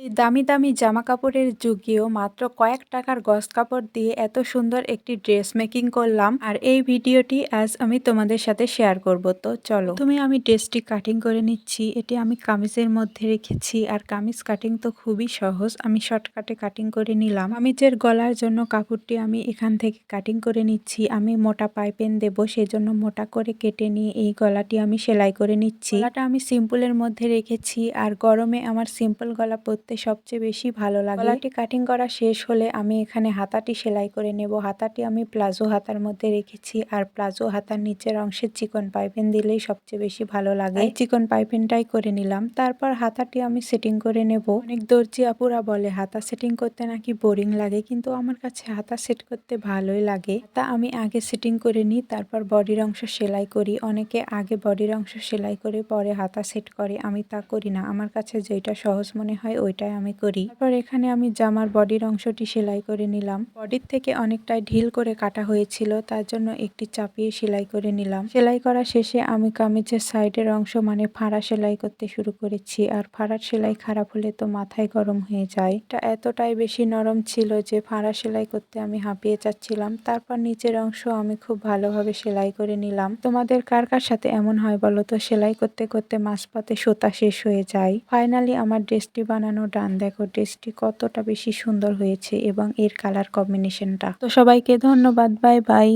এই দামি দামি জামা কাপড়ের যুগেও মাত্র কয়েক টাকার গজ কাপড় দিয়ে এত সুন্দর একটি ড্রেস মেকিং করলাম। আর এই ভিডিওটি আজ আমি তোমাদের সাথে শেয়ার করব। তো চলো, তুমি আমি ড্রেসটি কাটিং করে নিচ্ছি। এটি আমি কামিজের মধ্যে রেখেছি। আর কামিজ কাটিং তো খুবই সহজ, আমি শর্টকাটে কাটিং করে নিলাম। কামিজের গলার জন্য কাপড়টি আমি এখান থেকে কাটিং করে নিচ্ছি। আমি মোটা পাইপেন দেবো, সেজন্য মোটা করে কেটে নিয়ে এই গলাটি আমি সেলাই করে নিচ্ছি। গলাটা আমি সিম্পলের মধ্যে রেখেছি। আর গরমে আমার সিম্পল গলা পরতে সবচেয়ে বেশি ভালো লাগে। গলাটি কাটিং করা শেষ হলে আমি এখানে হাতাটি সেলাই করে নেব। হাতাটি আমি প্লাজো হাতার মধ্যে রেখেছি। আর প্লাজো হাতার নিচের অংশে চিকন পাইপিন দিলেই সবচেয়ে বেশি ভালো লাগে। চিকন পাইপিনটাই করে নিলাম। তারপর হাতাটি আমি সেটিং করে নেব। অনেক দর্জি আপুরা বলে হাতা সেটিং করতে নাকি বোরিং লাগে, কিন্তু আমার কাছে হাতা সেট করতে ভালোই লাগে। তা আমি আগে সেটিং করে নিই, তারপর বডির অংশ সেলাই করি। অনেকে আগে বডির অংশ সেলাই করে পরে হাতা সেট করে, আমি তা করি না। আমার কাছে যেটা সহজ মনে হয় ওইটাই আমি করি। তারপর এখানে আমি জামার বডির অংশটি সেলাই করে নিলাম। বডির থেকে অনেকটাই ঢিল করে কাটা হয়েছিল, তার জন্য একটি চাপিয়ে সেলাই করে নিলাম। সেলাই করা শেষে আমি কামিজের সাইডের অংশ মানে ফাড়া সেলাই করতে শুরু করেছি। আর ফাড়ার সেলাই খারাপ হলে তো মাথায় গরম হয়ে যায়। এটা এতটাই বেশি নরম ছিল যে ফাড়া সেলাই করতে আমি হাঁপিয়ে যাচ্ছিলাম। তারপর নিচের অংশ আমি খুব ভালোভাবে সেলাই করে নিলাম। তোমাদের কার কার সাথে এমন হয় বলো তো, সেলাই করতে করতে মাঝপথে সুতা শেষ হয়ে যায়। ফাইনালি আমার ড্রেসটি বানানো ডান। দেখো ড্রেসটি কতটা বেশি সুন্দর হয়েছে এবং এর কালার কম্বিনেশনটা। তো সবাইকে ধন্যবাদ, বাই বাই।